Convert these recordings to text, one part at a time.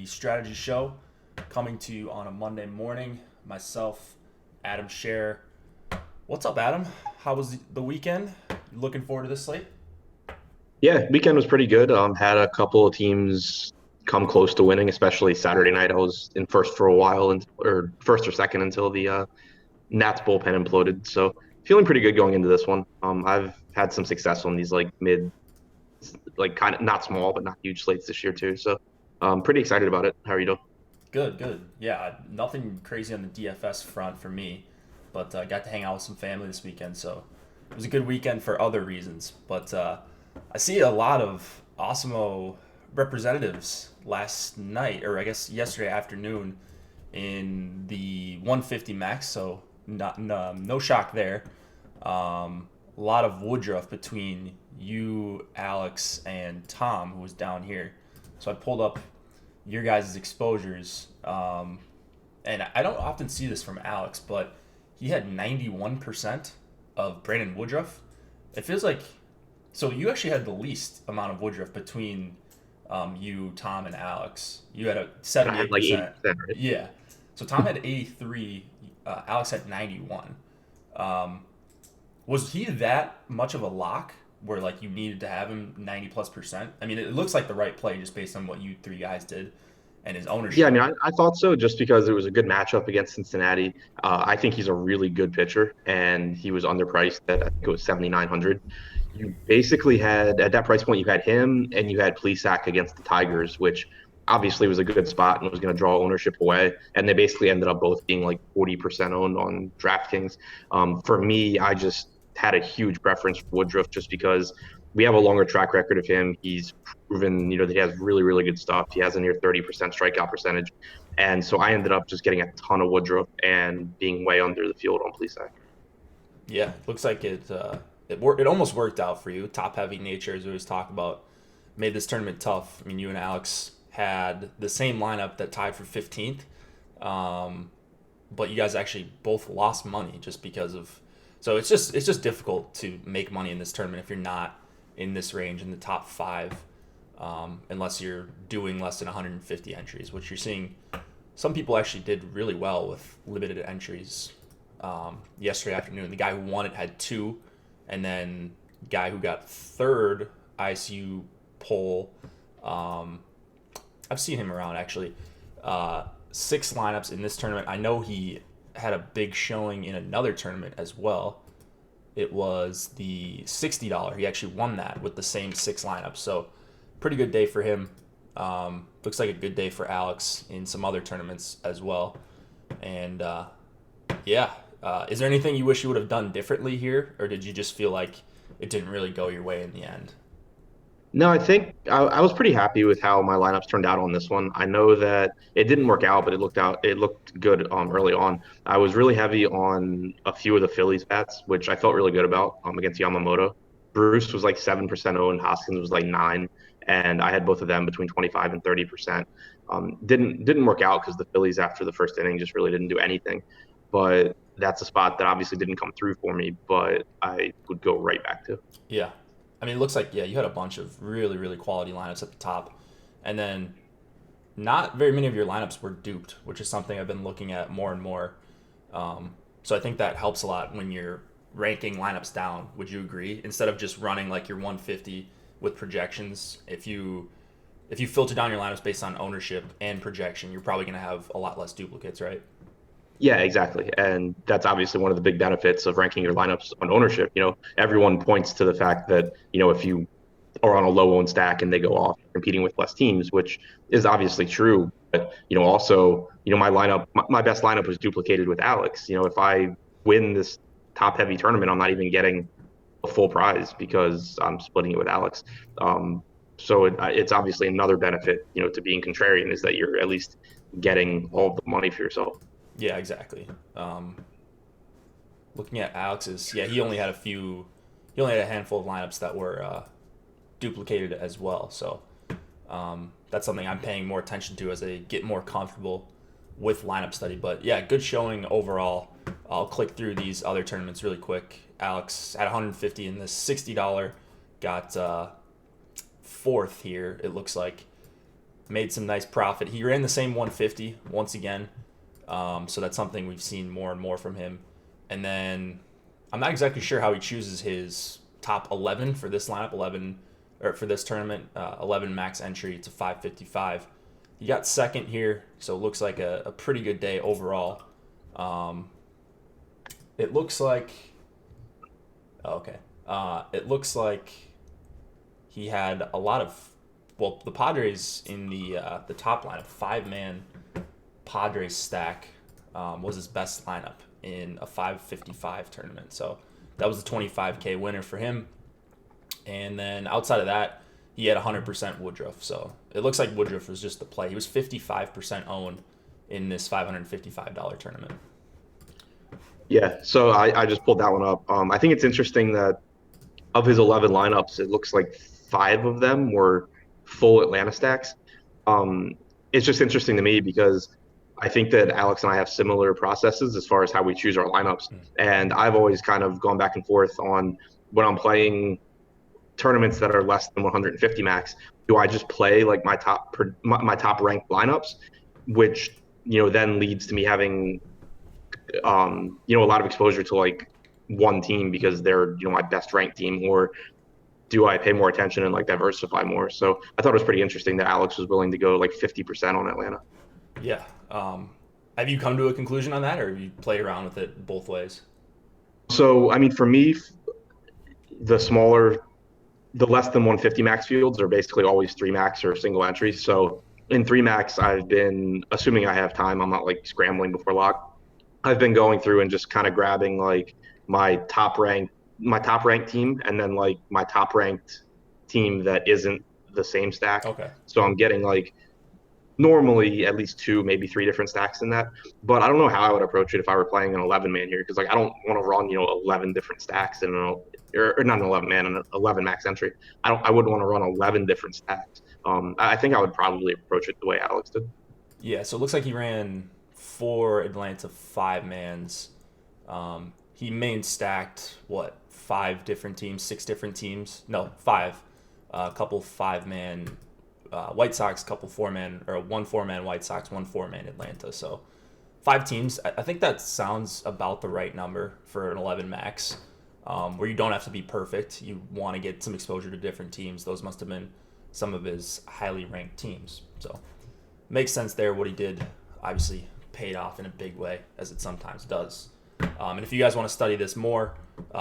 Strategy Show, coming to you on a Monday morning. Myself, Adam Scher. What's up, Adam? How was the weekend? Looking forward to this slate? Yeah, weekend was pretty good. Had a couple of teams come close to winning, especially Saturday night. I was in first for a while, or first or second until the Nats bullpen imploded. So feeling pretty good going into this one. I've had some success on these like mid, like kind of not small but not huge slates this year too. So pretty excited about it. How are you doing? Good, good. Yeah, nothing crazy on the DFS front for me, but got to hang out with some family this weekend, so it was a good weekend for other reasons. But I see a lot of Awesemo representatives last night, or I guess yesterday afternoon, in the 150 max, so no shock there. A lot of Woodruff between you, Alex, and Tom, who was down here. So I pulled up your guys' exposures, and I don't often see this from Alex, but he had 91% of Brandon Woodruff. It feels like so you actually had the least amount of Woodruff between you, Tom, and Alex. You had a I had like 78%. 80%, right? Yeah. So Tom had 83. Alex had 91. Um, was he that much of a lock where like you needed to have him 90 plus percent? I mean, it looks like the right play just based on what you three guys did and his Yeah, I ownership. mean, I thought so just because it was a good matchup against Cincinnati. I think he's a really good pitcher, and he was underpriced at I think it was 7,900. You basically had at that price point, you had him and you had Plesac against the Tigers, which obviously was a good spot and was going to draw ownership away. And they basically ended up both being like 40% owned on DraftKings. For me, I just had a huge preference for Woodruff just because we have a longer track record of him. He's proven, that he has really, really good stuff. He has a near 30% strikeout percentage. And so I ended up just getting a ton of Woodruff and being way under the field on Plesac. Yeah, looks like it almost worked out for you. Top heavy nature, as we always talk about, made this tournament tough. I mean, you and Alex had the same lineup that tied for 15th, um, but you guys actually both lost money just because of. So it's just difficult to make money in this tournament if you're not in this range in the top five, unless you're doing less than 150 entries, which you're seeing. Some people actually did really well with limited entries yesterday afternoon. The guy who won it had two, and then guy who got third ICU poll. Um, I've seen him around actually. Six lineups in this tournament. I know he had a big showing in another tournament as well. It was the $60. He actually won that with the same six lineups. So pretty good day for him. Looks like a good day for Alex in some other tournaments as well. And yeah, is there anything you wish you would have done differently here, or did you just feel like it didn't really go your way in the end? No, I think I was pretty happy with how my lineups turned out on this one. I know that it didn't work out, but it looked good early on. I was really heavy on a few of the Phillies bats, which I felt really good about against Yamamoto. Bruce was like 7% owned, Hoskins was like 9, and I had both of them between 25 and 30%. Didn't work out because the Phillies after the first inning just really didn't do anything. But that's a spot that obviously didn't come through for me, but I would go right back to. Yeah. I mean, it looks like, yeah, you had a bunch of really, really quality lineups at the top. And then not very many of your lineups were duped, which is something I've been looking at more and more. So I think that helps a lot when you're ranking lineups down. Would you agree? Instead of just running like your 150 with projections, if you filter down your lineups based on ownership and projection, you're probably going to have a lot less duplicates, right? Yeah, exactly. And that's obviously one of the big benefits of ranking your lineups on ownership. Everyone points to the fact that, if you are on a low owned stack and they go off competing with less teams, which is obviously true. But, also, my lineup, my best lineup was duplicated with Alex. If I win this top heavy tournament, I'm not even getting a full prize because I'm splitting it with Alex. So it's obviously another benefit, to being contrarian is that you're at least getting all the money for yourself. Yeah, exactly. Looking at Alex's, yeah, he only had a handful of lineups that were duplicated as well. So that's something I'm paying more attention to as I get more comfortable with lineup study. But yeah, good showing overall. I'll click through these other tournaments really quick. Alex at 150 in this $60 got fourth here. It looks like made some nice profit. He ran the same 150 once again, so that's something we've seen more and more from him. And then I'm not exactly sure how he chooses his top 11 for this lineup, 11 or for this tournament, 11 max entry to 555. He got second here, so it looks like a pretty good day overall. It looks like, it looks like he had a lot of, well, the Padres in the top lineup, 5-man Padres stack was his best lineup in a 555 tournament. So that was the 25K winner for him. And then outside of that, he had 100% Woodruff. So it looks like Woodruff was just the play. He was 55% owned in this $555 tournament. Yeah, so I just pulled that one up. I think it's interesting that of his 11 lineups, it looks like 5 of them were full Atlanta stacks. It's just interesting to me because I think that Alex and I have similar processes as far as how we choose our lineups. And I've always kind of gone back and forth on when I'm playing tournaments that are less than 150 max, do I just play like my top ranked lineups, which then leads to me having a lot of exposure to like one team because they're my best ranked team, or do I pay more attention and like diversify more? So I thought it was pretty interesting that Alex was willing to go like 50% on Atlanta. Yeah. Have you come to a conclusion on that, or have you played around with it both ways? So I mean, for me, the less than 150 max fields are basically always 3 max or single entries. So in 3 max, I've been assuming I have time. I'm not like scrambling before lock. I've been going through and just kind of grabbing like my top ranked team, and then like my top ranked team that isn't the same stack. Okay. So I'm getting like normally at least 2, maybe 3 different stacks in that. But I don't know how I would approach it if I were playing an 11-man here, because like I don't want to run 11 different stacks in or not an 11-man, an 11 max entry. I wouldn't want to run 11 different stacks. I think I would probably approach it the way Alex did. Yeah, so it looks like he ran 4 Atlanta 5-mans. He main stacked, 5 different teams, 6 different teams? No, 5. A couple 5-man White Sox, couple 4-man, or 1 4-man White Sox, 1 4-man Atlanta. So 5 teams. I think that sounds about the right number for an 11 max, where you don't have to be perfect. You want to get some exposure to different teams. Those must have been some of his highly ranked teams. So makes sense there. What he did obviously paid off in a big way, as it sometimes does. And if you guys want to study this more,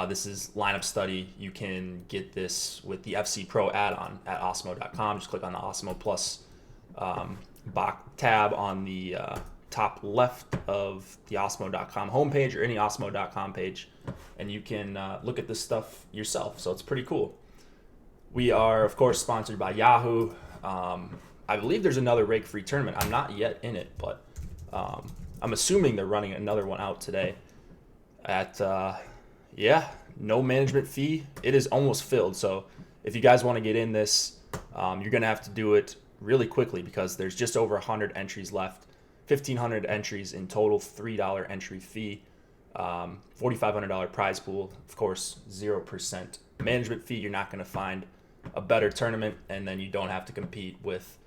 this is lineup study. You can get this with the FC Pro add-on at Osmo.com. Just click on the Osmo Plus tab on the top left of the Osmo.com homepage or any Osmo.com page, and you can look at this stuff yourself. So it's pretty cool. We are, of course, sponsored by Yahoo. I believe there's another rake-free tournament. I'm not yet in it, but I'm assuming they're running another one out today at, no management fee. It is almost filled. So if you guys want to get in this, you're going to have to do it really quickly because there's just over 100 entries left, 1,500 entries in total, $3 entry fee, $4,500 prize pool, of course, 0% management fee. You're not going to find a better tournament, and then you don't have to compete with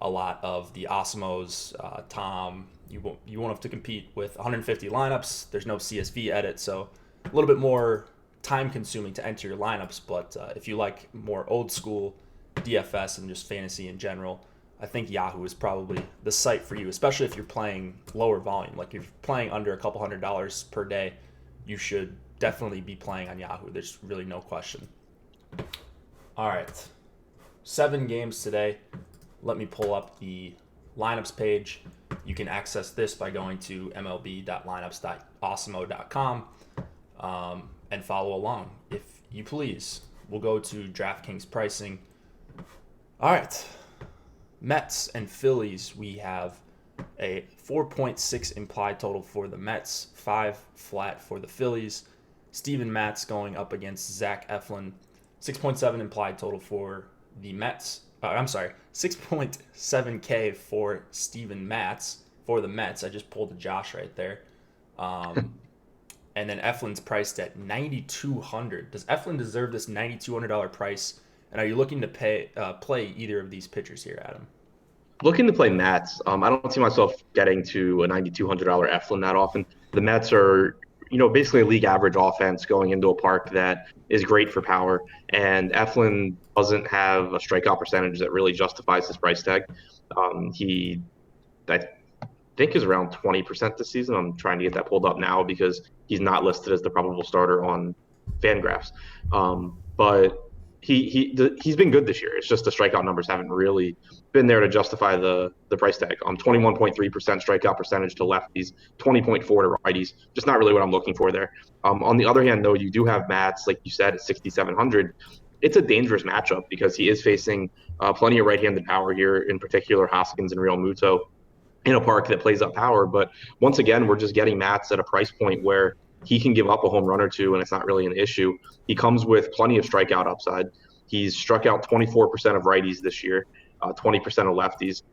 a lot of the Osmos, Tom. You won't have to compete with 150 lineups. There's no CSV edit, so a little bit more time consuming to enter your lineups. But if you like more old school DFS and just fantasy in general, I think Yahoo is probably the site for you, especially if you're playing lower volume. Like if you're playing under a couple $100 per day, you should definitely be playing on Yahoo. There's really no question. All right, 7 games today. Let me pull up the lineups page. You can access this by going to mlb.lineups.osmo.com and follow along if you please. We'll go to DraftKings pricing. All right, Mets and Phillies. We have a 4.6 implied total for the Mets, 5 flat for the Phillies. Steven Matz going up against Zach Eflin. 6.7 implied total for the Mets. 6.7K for Steven Matz for the Mets. I just pulled a Josh right there. And then Eflin's priced at $9,200. Does Eflin deserve this $9,200 price? And are you looking to play either of these pitchers here, Adam? Looking to play Mets. I don't see myself getting to a $9,200 Eflin that often. The Mets are, basically a league average offense going into a park that is great for power. And Eflin doesn't have a strikeout percentage that really justifies his price tag. He, I think, is around 20% this season. I'm trying to get that pulled up now because he's not listed as the probable starter on Fangraphs. But he's been good this year. It's just the strikeout numbers haven't really been there to justify the price tag. 21.3% strikeout percentage to lefties, 20.4 to righties. Just not really what I'm looking for there. On the other hand, though, you do have Mats, like you said, at 6,700. It's a dangerous matchup because he is facing plenty of right-handed power here, in particular Hoskins and Real Muto, in a park that plays up power. But once again, we're just getting Mats at a price point where he can give up a home run or two, and it's not really an issue. He comes with plenty of strikeout upside. He's struck out 24% of righties this year, 20% of lefties.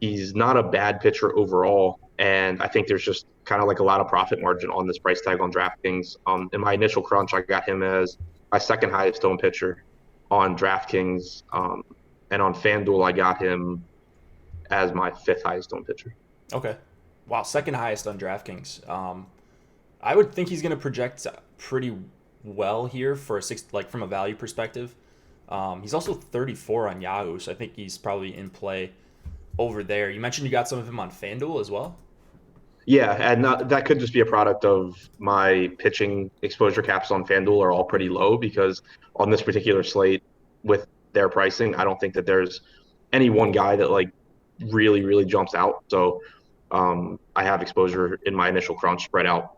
He's not a bad pitcher overall, and I think there's just kind of like a lot of profit margin on this price tag on DraftKings. In my initial crunch, I got him as my second highest owned pitcher on DraftKings, and on FanDuel, I got him as my fifth highest owned pitcher. Okay. Wow, second highest on DraftKings. I would think he's going to project pretty well here for a six, like from a value perspective. He's also 34 on Yahoo, so I think he's probably in play over there. You mentioned you got some of him on FanDuel as well. Yeah, and that could just be a product of my pitching exposure caps on FanDuel are all pretty low because on this particular slate with their pricing, I don't think that there's any one guy that like really, really jumps out. So I have exposure in my initial crunch spread out,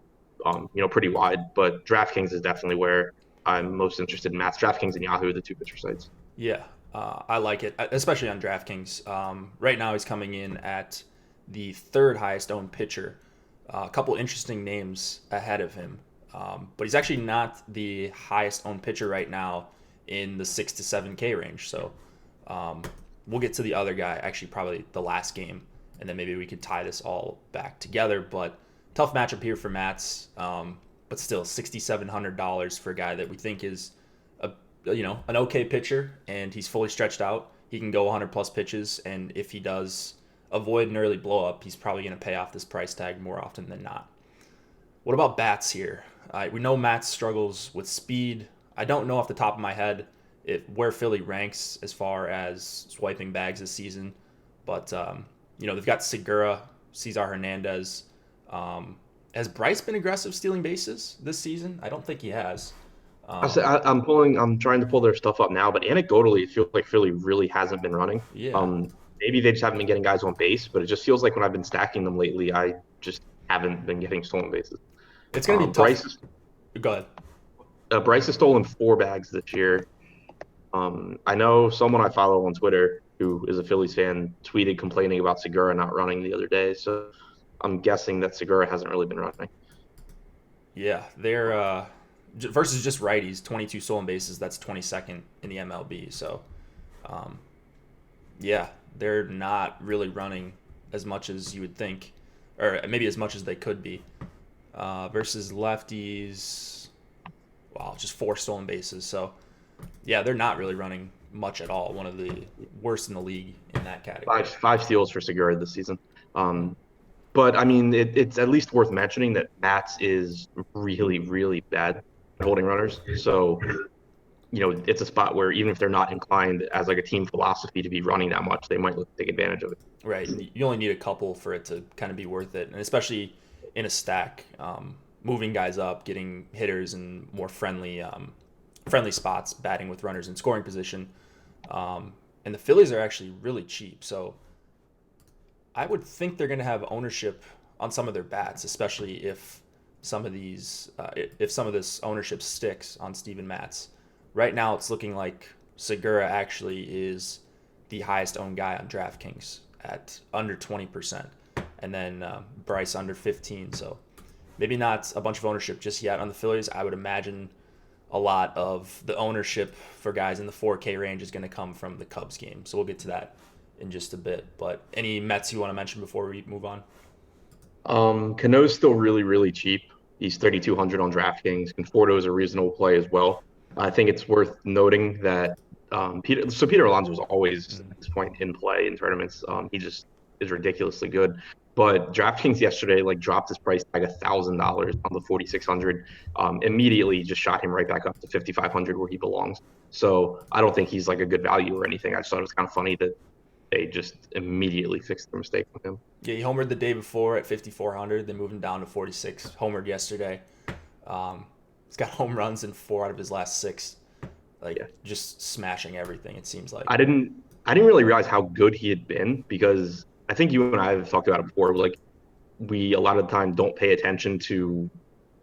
pretty wide. But DraftKings is definitely where I'm most interested in Mats. DraftKings and Yahoo, the two pitcher sites. Yeah, I like it, especially on DraftKings. Right now, he's coming in at the third highest owned pitcher. A couple interesting names ahead of him, but he's actually not the highest owned pitcher right now in the 6 to 7K range. So we'll get to the other guy, actually probably the last game, and then maybe we could tie this all back together. But tough matchup here for Mats, but still $6,700 for a guy that we think is an okay pitcher, and he's fully stretched out. He can go 100 plus pitches, and if he does avoid an early blow up, he's probably going to pay off this price tag more often than not. What about bats here? We know Mats struggles with speed. I don't know off the top of my head where Philly ranks as far as swiping bags this season, but they've got Segura, Cesar Hernandez. Has Bryce been aggressive stealing bases this season? I don't think he has. I'm trying to pull their stuff up now, but anecdotally, it feels like Philly really hasn't been running. Yeah. Maybe they just haven't been getting guys on base, but it just feels like when I've been stacking them lately, I just haven't been getting stolen bases. It's going to be tough. Go ahead. Bryce has stolen 4 bags this year. I know someone I follow on Twitter who is a Phillies fan tweeted complaining about Segura not running the other day, so I'm guessing that Segura hasn't really been running. Yeah, they're versus just righties, 22 stolen bases. That's 22nd in the MLB. So, they're not really running as much as you would think, or maybe as much as they could be. Versus lefties, just 4 stolen bases. So, yeah, they're not really running much at all. One of the worst in the league in that category. Five steals for Segura this season. But I mean, it's at least worth mentioning that Mats is really, really bad at holding runners. So, it's a spot where even if they're not inclined as like a team philosophy to be running that much, they might take advantage of it. Right. You only need a couple for it to kind of be worth it, and especially in a stack, moving guys up, getting hitters in more friendly spots, batting with runners in scoring position. And the Phillies are actually really cheap, so I would think they're going to have ownership on some of their bats, especially if some of this ownership sticks on Steven Matz. Right now, it's looking like Segura actually is the highest owned guy on DraftKings at under 20%, and then Bryce under 15. So maybe not a bunch of ownership just yet on the Phillies. I would imagine a lot of the ownership for guys in the 4K range is going to come from the Cubs game. So we'll get to that in just a bit. But any Mets you want to mention before we move on? Cano's still really, really cheap. He's 3,200 on DraftKings. Conforto is a reasonable play as well. I think it's worth noting that Peter Alonso is always at this point in play in tournaments. He just is ridiculously good. But DraftKings yesterday like dropped his price tag $1,000 on the 4,600. Immediately just shot him right back up to 5,500 where he belongs. So I don't think he's like a good value or anything. I just thought it was kind of funny that they just immediately fixed the mistake with him. Yeah, he homered the day before at 5,400, then moved him down to 46. Homered yesterday. He's got home runs in 4 out of his last 6. Like Yeah. just smashing everything. It seems like. I didn't really realize how good he had been because I think you and I have talked about it before. Like we a lot of the time don't pay attention to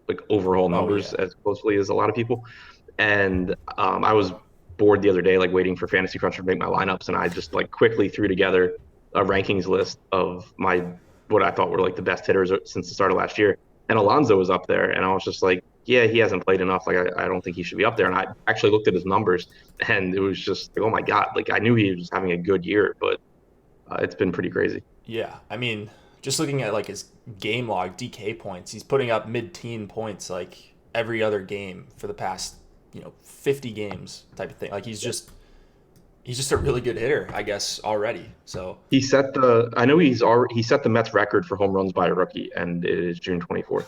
like overall Oh numbers yeah. as closely as a lot of people. And I was bored the other day, like waiting for Fantasy Cruncher to make my lineups, and I just like quickly threw together a rankings list of my what I thought were like the best hitters since the start of last year. And Alonso was up there, and I was just like, yeah, he hasn't played enough. Like I don't think he should be up there. And I actually looked at his numbers, and it was just like, oh my god, like I knew he was having a good year, but it's been pretty crazy. Yeah. I mean, just looking at like his game log, DK points, he's putting up mid-teen points like every other game for the past 50 games type of thing. Like he's just a really good hitter, I guess already. So I know he set the Mets record for home runs by a rookie, and it is June 24th.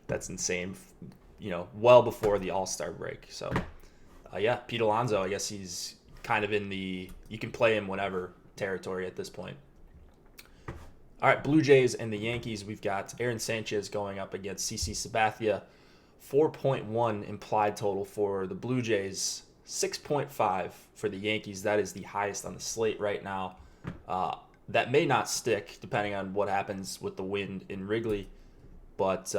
that's insane. Well before the All-Star break. So yeah, Pete Alonso, I guess he's kind of in the you can play him whenever territory at this point. All right, Blue Jays and the Yankees. We've got Aaron Sanchez going up against CC Sabathia. 4.1 implied total for the Blue Jays. 6.5 for the Yankees. That is the highest on the slate right now. That may not stick depending on what happens with the wind in Wrigley. But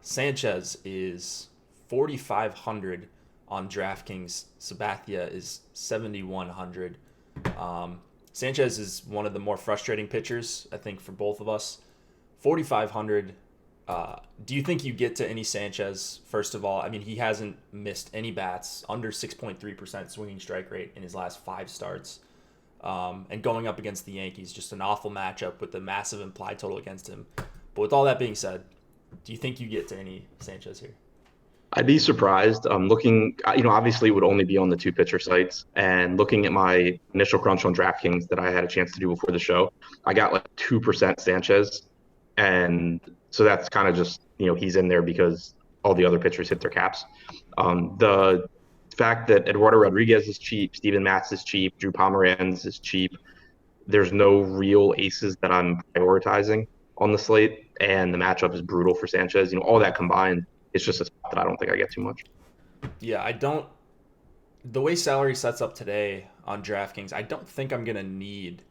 Sanchez is 4,500 on DraftKings. Sabathia is 7,100. Sanchez is one of the more frustrating pitchers, I think, for both of us. 4,500. Do you think you get to any Sanchez, first of all? I mean, he hasn't missed any bats, under 6.3% swinging strike rate in his last 5 starts. And going up against the Yankees, just an awful matchup with the massive implied total against him. But with all that being said, do you think you get to any Sanchez here? I'd be surprised. Looking, obviously it would only be on the 2 pitcher sites. And looking at my initial crunch on DraftKings that I had a chance to do before the show, I got like 2% Sanchez. And so that's kind of just, he's in there because all the other pitchers hit their caps. The fact that Eduardo Rodriguez is cheap, Steven Matz is cheap, Drew Pomeranz is cheap. There's no real aces that I'm prioritizing on the slate. And the matchup is brutal for Sanchez. All that combined, it's just a spot that I don't think I get too much. Yeah, I don't. The way salary sets up today on DraftKings, I don't think I'm going to need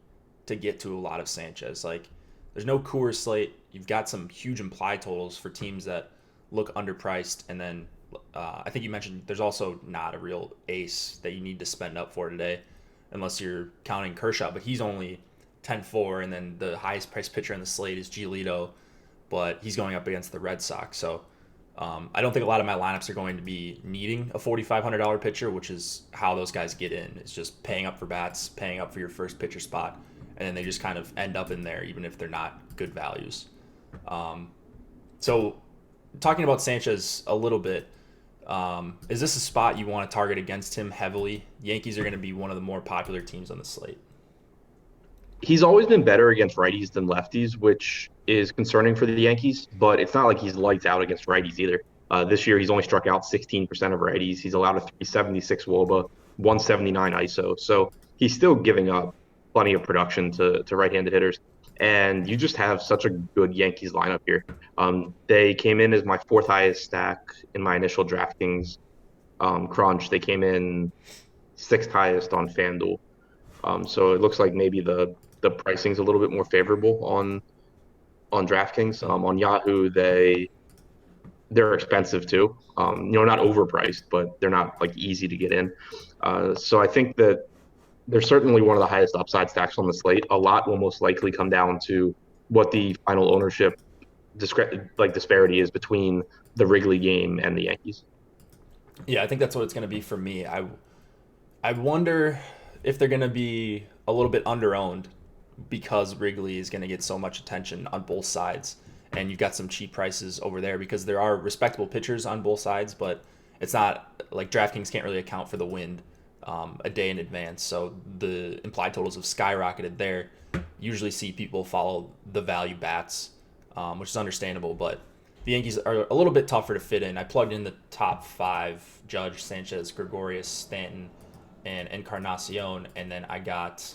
to get to a lot of Sanchez. Like, there's no Coors slate. You've got some huge implied totals for teams that look underpriced. And then I think you mentioned there's also not a real ace that you need to spend up for today unless you're counting Kershaw. But he's only 10-4, and then the highest priced pitcher in the slate is Giolito, but he's going up against the Red Sox. So I don't think a lot of my lineups are going to be needing a $4,500 pitcher, which is how those guys get in. It's just paying up for bats, paying up for your first pitcher spot, and then they just kind of end up in there, even if they're not good values. So talking about Sanchez a little bit, is this a spot you want to target against him heavily? Yankees are going to be one of the more popular teams on the slate. He's always been better against righties than lefties, which is concerning for the Yankees, but it's not like he's lights out against righties either. This year, he's only struck out 16% of righties. He's allowed a 376 WOBA, 179 ISO. So he's still giving up plenty of production to right-handed hitters. And you just have such a good Yankees lineup here. They came in as my 4th highest stack in my initial DraftKings crunch. They came in 6th highest on FanDuel. So it looks like maybe the pricing's a little bit more favorable on DraftKings. On Yahoo, they're expensive too. Not overpriced, but they're not like easy to get in. So I think that they're certainly one of the highest upside stacks on the slate. A lot will most likely come down to what the final ownership disparity is between the Wrigley game and the Yankees. Yeah, I think that's what it's going to be for me. I wonder if they're going to be a little bit underowned because Wrigley is going to get so much attention on both sides. And you've got some cheap prices over there because there are respectable pitchers on both sides, but it's not like DraftKings can't really account for the wind a day in advance. So the implied totals have skyrocketed there. Usually see people follow the value bats, which is understandable, but the Yankees are a little bit tougher to fit in. I plugged in the top five: Judge, Sanchez, Gregorius, Stanton, and Encarnacion, and then I got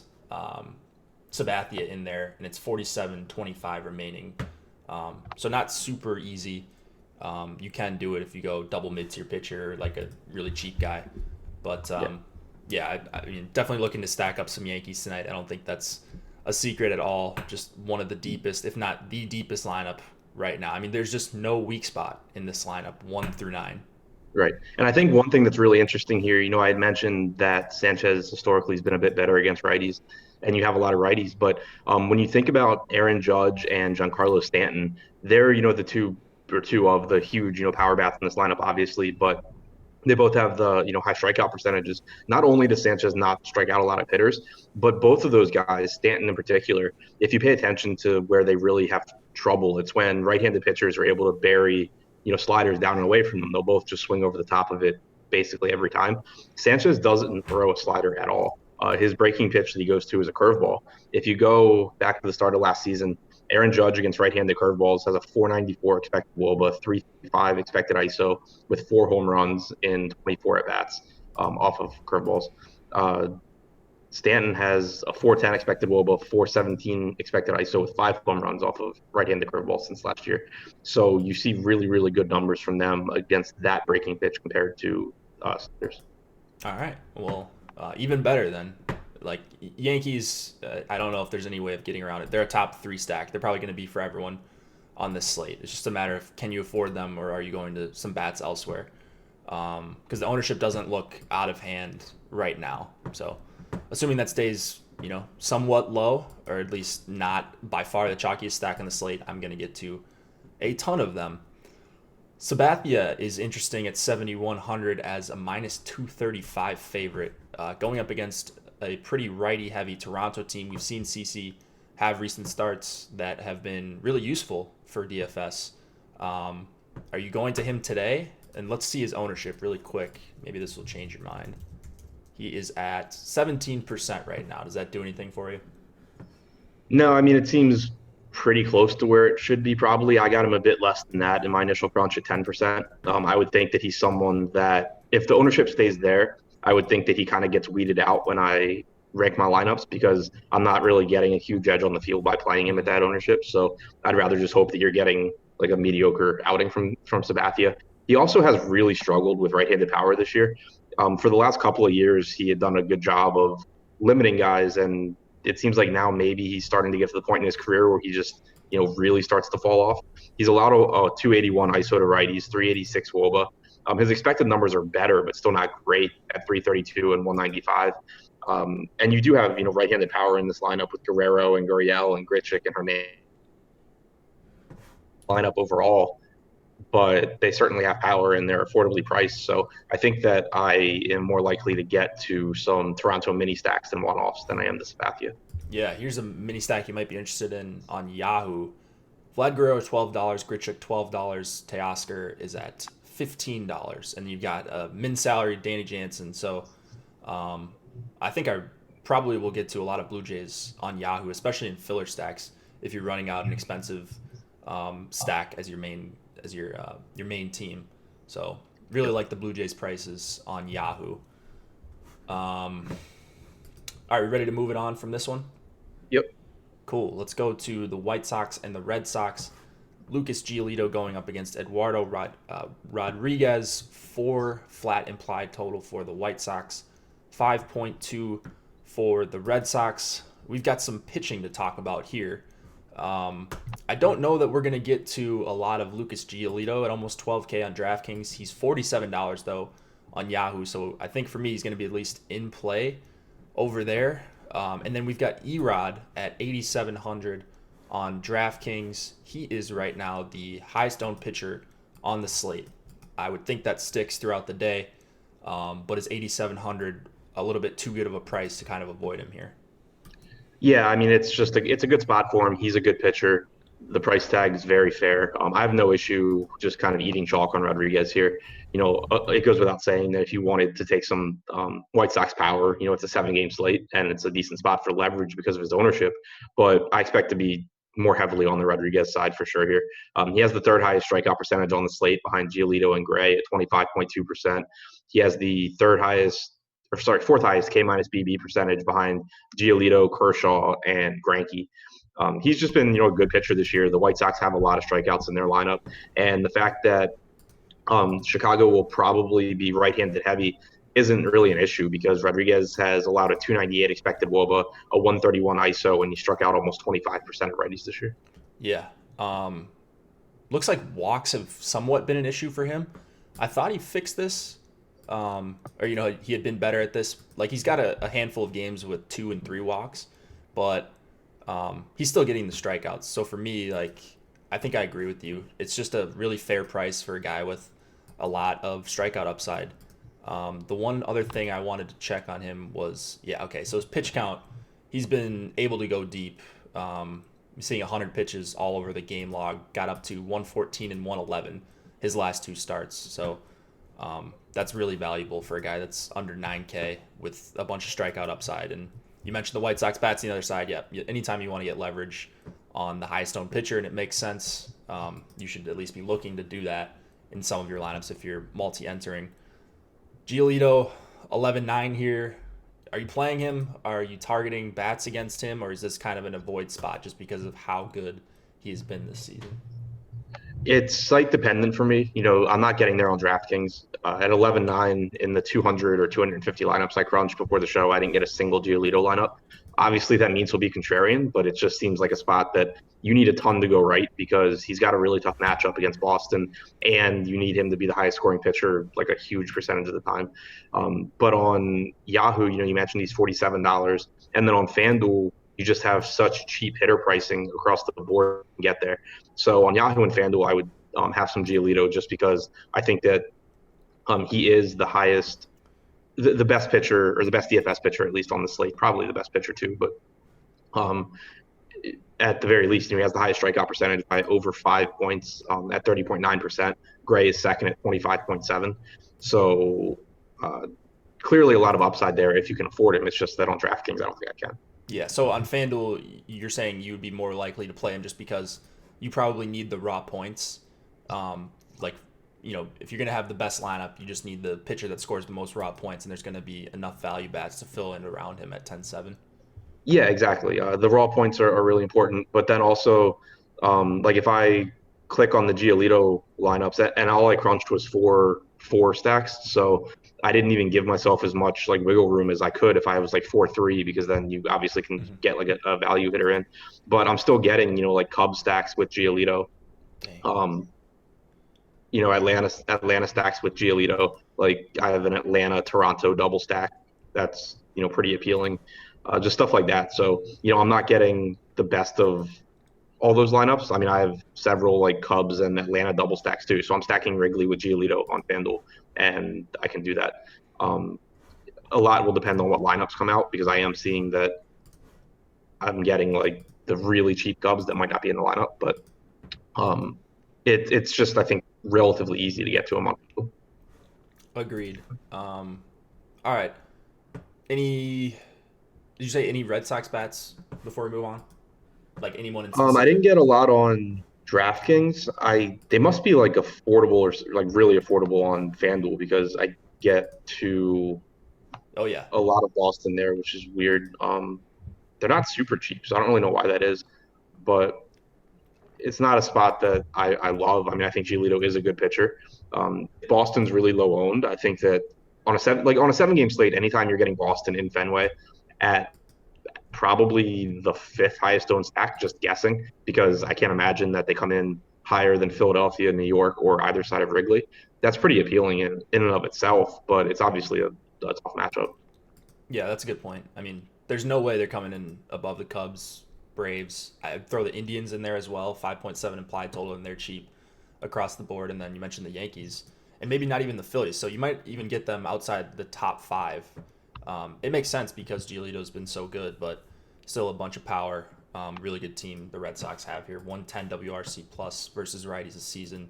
Sabathia in there, and it's 47.25 remaining. So not super easy. You can do it if you go double mid-tier pitcher, like a really cheap guy. But I mean, definitely looking to stack up some Yankees tonight. I don't think that's a secret at all. Just one of the deepest, if not the deepest lineup right now. I mean, there's just no weak spot in this lineup, 1 through 9. Right. And I think one thing that's really interesting here, I had mentioned that Sanchez historically has been a bit better against righties, and you have a lot of righties. But when you think about Aaron Judge and Giancarlo Stanton, they're, the two of the huge, power bats in this lineup, obviously, but they both have the, high strikeout percentages. Not only does Sanchez not strike out a lot of hitters, but both of those guys, Stanton in particular, if you pay attention to where they really have trouble, it's when right-handed pitchers are able to bury sliders down and away from them. They'll both just swing over the top of it basically every time. Sanchez doesn't throw a slider at all. His breaking pitch that he goes to is a curveball. If you go back to the start of last season, Aaron Judge against right-handed curveballs has a 494 expected WOBA, 355 expected ISO with 4 home runs in 24 at-bats off of curveballs. Stanton has a 410 expected WOBA, 417 expected ISO with 5 home runs off of right-handed curveballs since last year. So you see really, really good numbers from them against that breaking pitch compared to sliders. All right. Well, even better then. Like Yankees, I don't know if there's any way of getting around it. They're a top 3 stack. They're probably going to be for everyone on this slate. It's just a matter of can you afford them or are you going to some bats elsewhere? Because the ownership doesn't look out of hand right now. So assuming that stays, somewhat low, or at least not by far the chalkiest stack on the slate, I'm going to get to a ton of them. Sabathia is interesting at 7,100 as a minus 235 favorite, going up against a pretty righty-heavy Toronto team. We've seen CC have recent starts that have been really useful for DFS. Are you going to him today? And let's see his ownership really quick. Maybe this will change your mind. He is at 17% right now. Does that do anything for you? No, I mean, it seems pretty close to where it should be probably. I got him a bit less than that in my initial crunch at 10%. I would think that he's someone that if the ownership stays there, I would think that he kind of gets weeded out when I rank my lineups because I'm not really getting a huge edge on the field by playing him at that ownership. So I'd rather just hope that you're getting like a mediocre outing from Sabathia. He also has really struggled with right-handed power this year. For the last couple of years, he had done a good job of limiting guys, and it seems like now maybe he's starting to get to the point in his career where he just, really starts to fall off. He's allowed a 281 ISO to righties, 386 WOBA. His expected numbers are better, but still not great at 332 and 195. And you do have, right-handed power in this lineup with Guerrero and Gurriel and Grichuk and Hernandez lineup overall. But they certainly have power and they're affordably priced. So I think that I am more likely to get to some Toronto mini stacks and one-offs than I am to Sabathia. Yeah, here's a mini stack you might be interested in on Yahoo. Vlad Guerrero $12, Grichuk $12, Teoscar is at $15, and you've got a min salary Danny Jansen. So I think I probably will get to a lot of Blue Jays on Yahoo, especially in filler stacks if you're running out an expensive stack as your main team. So really like the Blue Jays prices on Yahoo. All right, we ready to move it on from this one? Yep. Cool. Let's go to the White Sox and the Red Sox. Lucas Giolito going up against Eduardo Rodriguez. 4 flat implied total for the White Sox. 5.2 for the Red Sox. We've got some pitching to talk about here. I don't know that we're going to get to a lot of Lucas Giolito at almost $12K on DraftKings. He's $47 though on Yahoo, so I think for me he's going to be at least in play over there. And then we've got Erod at 8,700 on DraftKings. He is right now the highest owned pitcher on the slate. I would think that sticks throughout the day, but is 8,700 a little bit too good of a price to kind of avoid him here? Yeah, I mean, it's a good spot for him. He's a good pitcher. The price tag is very fair. I have no issue just kind of eating chalk on Rodriguez here. It goes without saying that if you wanted to take some White Sox power, it's a 7 game slate and it's a decent spot for leverage because of his ownership. But I expect to be more heavily on the Rodriguez side for sure here. He has the third highest strikeout percentage on the slate behind Giolito and Gray at 25.2%. He has the fourth highest K minus BB percentage behind Giolito, Kershaw, and Greinke. He's just been, a good pitcher this year. The White Sox have a lot of strikeouts in their lineup, and the fact that Chicago will probably be right-handed heavy isn't really an issue because Rodriguez has allowed a 298 expected WOBA, a 131 ISO, and he struck out almost 25% of righties this year. Yeah. Looks like walks have somewhat been an issue for him. I thought he fixed this, he had been better at this. Like, he's got a handful of games with 2 and 3 walks, but he's still getting the strikeouts. So for me, I think I agree with you. It's just a really fair price for a guy with a lot of strikeout upside. The one other thing I wanted to check on him was, so his pitch count, he's been able to go deep. Seeing 100 pitches all over the game log, got up to 114 and 111 his last 2 starts. So that's really valuable for a guy that's under 9K with a bunch of strikeout upside. And you mentioned the White Sox bats on the other side. Yeah, anytime you want to get leverage on the highest owned pitcher and it makes sense, you should at least be looking to do that in some of your lineups if you're multi-entering. Giolito, 11-9 here. Are you playing him? Are you targeting bats against him? Or is this kind of an avoid spot just because of how good he's been this season? It's site dependent for me. I'm not getting there on DraftKings. At 11-9 in the 200 or 250 lineups I crunched before the show, I didn't get a single Giolito lineup. Obviously, that means he'll be contrarian, but it just seems like a spot that you need a ton to go right because he's got a really tough matchup against Boston, and you need him to be the highest scoring pitcher like a huge percentage of the time. But on Yahoo, you mentioned he's $47, and then on FanDuel, you just have such cheap hitter pricing across the board to get there. So on Yahoo and FanDuel, I would have some Giolito just because I think that he is the highest, the best pitcher or the best DFS pitcher, at least on the slate, probably the best pitcher too. But at the very least, he has the highest strikeout percentage by over 5 points at 30.9%. Gray is second at 25.7. So clearly a lot of upside there if you can afford him. It's just that on DraftKings, I don't think I can. Yeah, so on FanDuel, you're saying you would be more likely to play him just because you probably need the raw points. If you're going to have the best lineup, you just need the pitcher that scores the most raw points, and there's going to be enough value bats to fill in around him at 10-7. Yeah, exactly. The raw points are really important. But then also, if I click on the Giolito lineups, and all I crunched was four stacks. So I didn't even give myself as much wiggle room as I could if I was 4-3, because then you obviously can get a value hitter in. But I'm still getting Cubs stacks with Giolito. Atlanta stacks with Giolito. I have an Atlanta Toronto double stack that's pretty appealing. Just stuff like that. So I'm not getting the best of all those lineups. I mean, I have several Cubs and Atlanta double stacks too. So I'm stacking Wrigley with Giolito on FanDuel, and I can do that. A lot will depend on what lineups come out, because I am seeing that I'm getting the really cheap Cubs that might not be in the lineup, but it's just, I think, relatively easy to get to them on FanDuel. Agreed. All right. Did you say any Red Sox bats before we move on? Anyone in specific? I didn't get a lot on DraftKings. They must be affordable or really affordable on FanDuel, because I get to a lot of Boston there, which is weird. They're not super cheap, so I don't really know why that is, but it's not a spot that I love. I mean, I think Giolito is a good pitcher. Boston's really low owned. I think that on a 7-game slate, anytime you're getting Boston in Fenway at probably the 5th highest owned stack, just guessing, because I can't imagine that they come in higher than Philadelphia, New York, or either side of Wrigley. That's pretty appealing in and of itself, but it's obviously a tough matchup. Yeah, that's a good point. I mean, there's no way they're coming in above the Cubs, Braves. I'd throw the Indians in there as well, 5.7 implied total, and they're cheap across the board. And then you mentioned the Yankees, and maybe not even the Phillies. So you might even get them outside the top 5. It makes sense because Giolito's been so good, but still a bunch of power. Really good team the Red Sox have here. 110 WRC plus versus righties this season.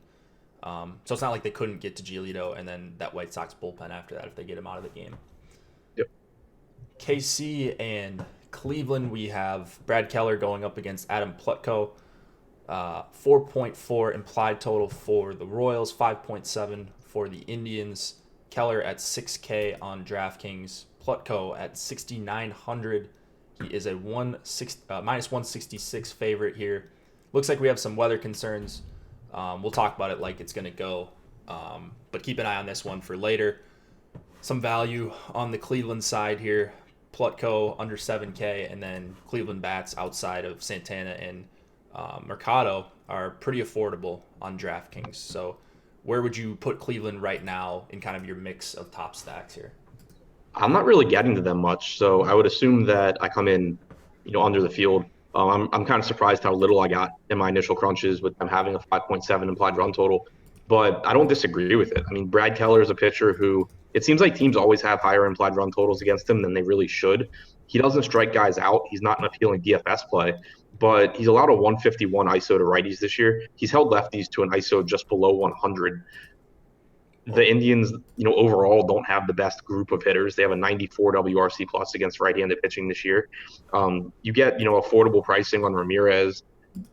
So it's not like they couldn't get to Giolito and then that White Sox bullpen after that if they get him out of the game. Yep. KC and Cleveland, we have Brad Keller going up against Adam Plutko. 4.4 implied total for the Royals, 5.7 for the Indians. Keller at 6K on DraftKings. Plutko at 6,900. He is a minus 166 favorite here. Looks like we have some weather concerns. We'll talk about it like it's going to go. But keep an eye on this one for later. Some value on the Cleveland side here. Plutko under 7K, and then Cleveland bats outside of Santana and Mercado are pretty affordable on DraftKings. So where would you put Cleveland right now in kind of your mix of top stacks here? I'm not really getting to them much, so I would assume that I come in, under the field. I'm kind of surprised how little I got in my initial crunches with them having a 5.7 implied run total, but I don't disagree with it. I mean, Brad Keller is a pitcher who it seems like teams always have higher implied run totals against him than they really should. He doesn't strike guys out. He's not an appealing DFS play, but he's allowed a 151 ISO to righties this year. He's held lefties to an ISO just below 100. The Indians, overall don't have the best group of hitters. They have a 94 WRC plus against right-handed pitching this year. You get, affordable pricing on Ramirez,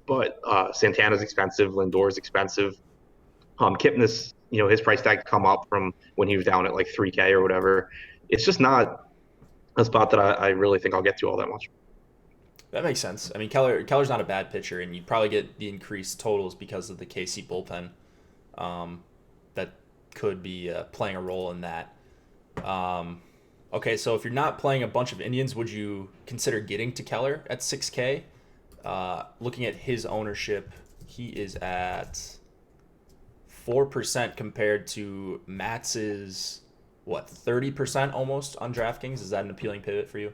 but Santana's expensive, Lindor's expensive. Kipnis, his price tag come up from when he was down at like 3K or whatever. It's just not a spot that I really think I'll get to all that much. That makes sense. I mean, Keller's not a bad pitcher, and you'd probably get the increased totals because of the KC bullpen. That could be playing a role in that. Okay, so if you're not playing a bunch of Indians, would you consider getting to Keller at 6K? Looking at his ownership, he is at 4% compared to Matz's, 30% almost on DraftKings? Is that an appealing pivot for you?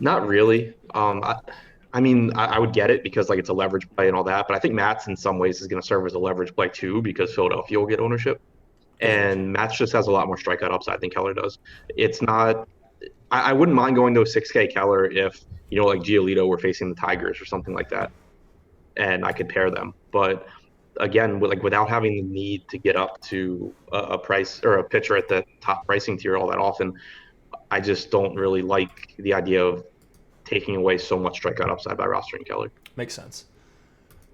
Not really. I would get it because it's a leverage play and all that, but I think Matz in some ways is going to serve as a leverage play too because Philadelphia will get ownership. And Matz just has a lot more strikeout upside than Keller does. It's not – I wouldn't mind going to a 6K Keller if, like Giolito were facing the Tigers or something like that, and I could pair them. But, again, without having the need to get up to a price or a pitcher at the top pricing tier all that often, I just don't really like the idea of taking away so much strikeout upside by rostering Keller. Makes sense.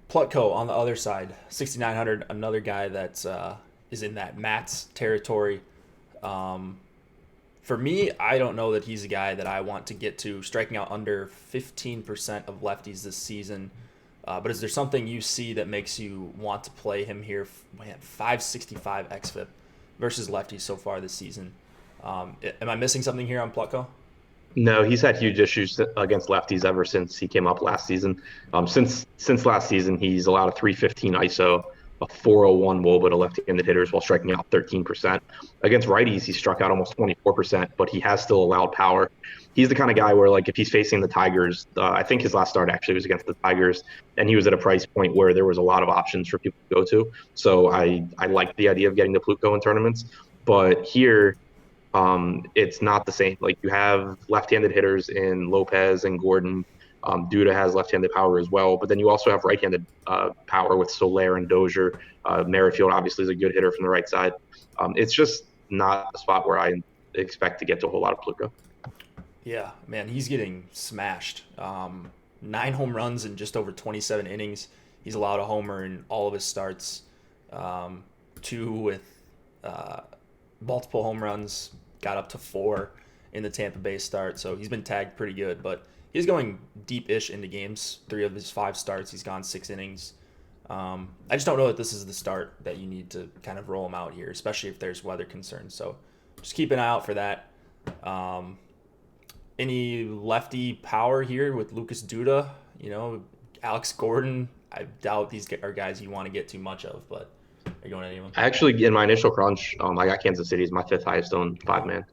Plutko on the other side, 6,900, another guy that's is in that Matt's territory. For me, I don't know that he's a guy that I want to get to, striking out under 15% of lefties this season. But is there something you see that makes you want to play him here? Man, 565 xFIP versus lefties so far this season. Am I missing something here on Plutko? No, he's had huge issues against lefties ever since he came up last season. Since last season, he's allowed a 315 ISO, a 401 WOBA to left-handed hitters while striking out 13%. Against righties, he struck out almost 24%, but he has still allowed power. He's the kind of guy where, if he's facing the Tigers, I think his last start actually was against the Tigers, and he was at a price point where there was a lot of options for people to go to. So I like the idea of getting to Plutko in tournaments. But here, it's not the same. You have left-handed hitters in Lopez and Gordon. Duda has left-handed power as well, but then you also have right-handed power with Soler and Dozier. Merrifield obviously is a good hitter from the right side. It's just not a spot where I expect to get to a whole lot of Plutko. Yeah, man, he's getting smashed. 9 home runs in just over 27 innings. He's allowed a homer in all of his starts. 2 with multiple home runs, got up to 4 in the Tampa Bay start. So he's been tagged pretty good, but he's going deep-ish into games. 3 of his 5 starts, he's gone 6 innings. I just don't know that this is the start that you need to kind of roll him out here, especially if there's weather concerns. So just keep an eye out for that. Any lefty power here with Lucas Duda? Alex Gordon, I doubt these are guys you want to get too much of, but are you going to any of them? Actually, in my initial crunch, I got Kansas City as my 5th highest owned 5-man.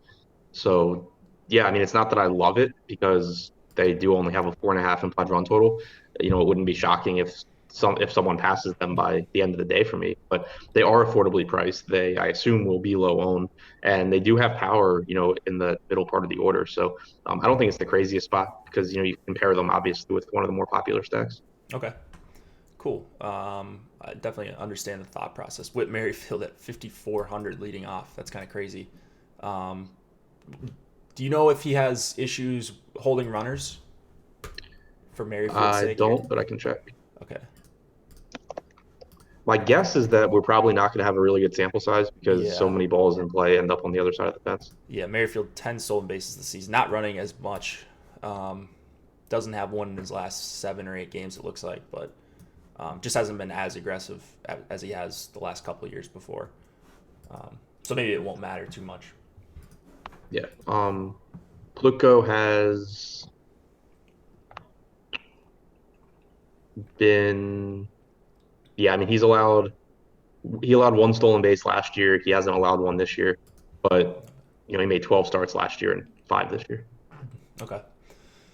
So, yeah, it's not that I love it because they do only have a 4.5 implied run total. It wouldn't be shocking if if someone passes them by the end of the day for me. But they are affordably priced. They, I assume, will be low owned, and they do have power, in the middle part of the order. So I don't think it's the craziest spot because you compare them obviously with one of the more popular stacks. Okay. Cool. I definitely understand the thought process. Whit Merrifield at 5,400 leading off. That's kind of crazy. Do you know if he has issues holding runners for Merrifield's I sake? don't, but I can check. Okay. My guess is that we're probably not going to have a really good sample size because so Yeah. many balls in play end up on the other side of the fence. Yeah. Merrifield 10 stolen bases this season. Not running as much. Doesn't have one in his last 7 or 8 games, it looks like, but just hasn't been as aggressive as he has the last couple of years before. So maybe it won't matter too much. Yeah. Plutko has been, yeah, I mean, he allowed one stolen base last year. He hasn't allowed one this year, but he made 12 starts last year and 5 this year. Okay.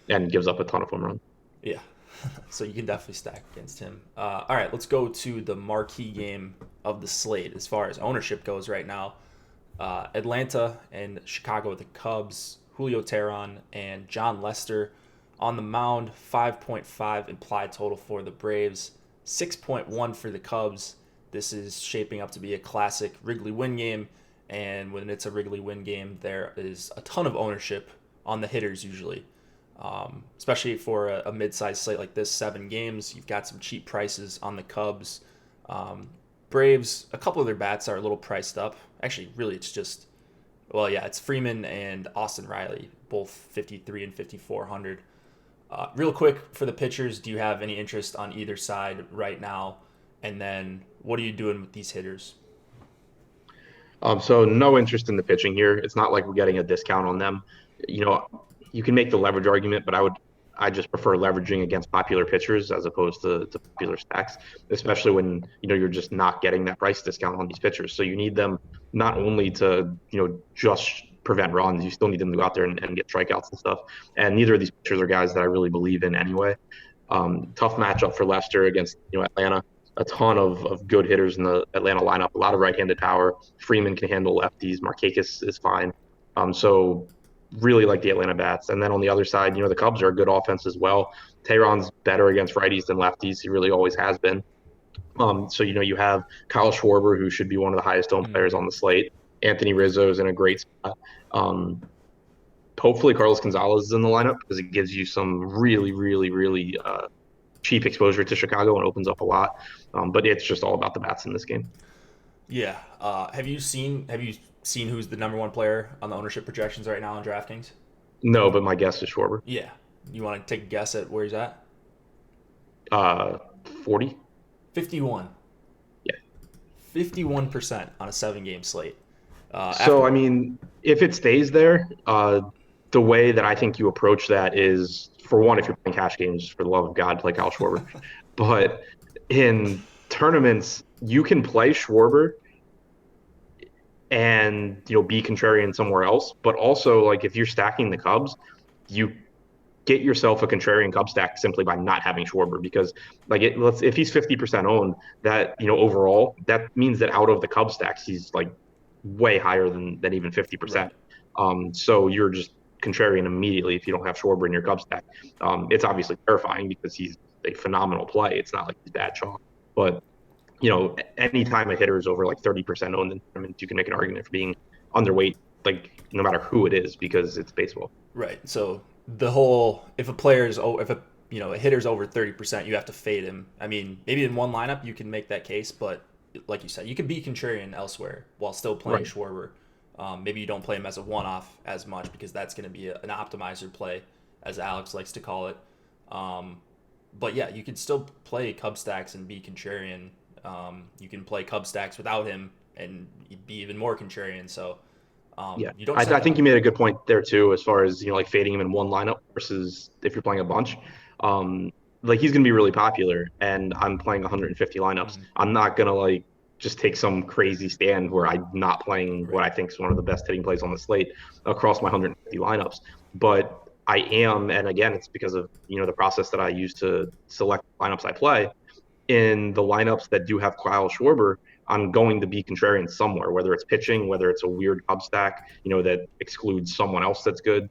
And gives up a ton of home runs. Yeah. So you can definitely stack against him. All right, let's go to the marquee game of the slate as far as ownership goes right now. Atlanta and Chicago with the Cubs, Julio Teheran and John Lester on the mound. 5.5 implied total for the Braves, 6.1 for the Cubs. This is shaping up to be a classic Wrigley win game, and when it's a Wrigley win game, there is a ton of ownership on the hitters usually. Especially for a mid-sized slate like this, 7 games, you've got some cheap prices on the Cubs. Braves, a couple of their bats are a little priced up. Actually, really, it's just, well, yeah, it's Freeman and Austin Riley, both 53 and 5,400. Real quick, for the pitchers, do you have any interest on either side right now? And then what are you doing with these hitters? So no interest in the pitching here. It's not like we're getting a discount on them. You can make the leverage argument, but I just prefer leveraging against popular pitchers as opposed to popular stacks, especially when you're just not getting that price discount on these pitchers. So you need them not only to just prevent runs, you still need them to go out there and get strikeouts and stuff. And neither of these pitchers are guys that I really believe in anyway. Tough matchup for Lester against Atlanta. A ton of good hitters in the Atlanta lineup. A lot of right-handed power. Freeman can handle lefties. Markakis is fine. So really like the Atlanta bats. And then on the other side, the Cubs are a good offense as well. Teheran's better against righties than lefties. He really always has been. So you have Kyle Schwarber, who should be one of the highest owned players on the slate. Anthony Rizzo's in a great spot. Hopefully Carlos Gonzalez is in the lineup because it gives you some really, really, really cheap exposure to Chicago and opens up a lot. But it's just all about the bats in this game. Yeah. Have you seen who's the number 1 player on the ownership projections right now on DraftKings? No, but my guess is Schwarber. Yeah. You want to take a guess at where he's at? 40? 51. Yeah. 51% on a 7-game slate. I mean, if it stays there, the way that I think you approach that is, for one, if you're playing cash games, for the love of God, play Kyle Schwarber. But in tournaments, you can play Schwarber and be contrarian somewhere else. But also, like, if you're stacking the Cubs, you get yourself a contrarian Cub stack simply by not having Schwarber, because if he's 50% owned, that overall, that means that out of the Cub stacks, he's like way higher than even 50%. Right. So you're just contrarian immediately if you don't have Schwarber in your Cub stack. It's obviously terrifying because he's a phenomenal play. It's not like he's bad chalk, but anytime a hitter is over like 30% owned in tournaments, you can make an argument for being underweight, like no matter who it is, because it's baseball. Right. So the whole, if a hitter's over 30%, you have to fade him. I mean, maybe in one lineup you can make that case, but like you said, you can be contrarian elsewhere while still playing right. Schwarber. Maybe you don't play him as a one-off as much because that's going to be an optimizer play, as Alex likes to call it. But yeah, you can still play Cub stacks and be contrarian. You can play Cub stacks without him and be even more contrarian. So you don't. I think you made a good point there too, as far as like fading him in one lineup versus if you're playing a bunch. Like he's going to be really popular, and I'm playing 150 lineups. Mm-hmm. I'm not going to like just take some crazy stand where I'm not playing what I think is one of the best hitting plays on the slate across my 150 lineups. But I am, and again, it's because of the process that I use to select lineups I play. in the lineups that do have Kyle Schwarber, I'm going to be contrarian somewhere, whether it's pitching, whether it's a weird Cub stack, that excludes someone else that's good,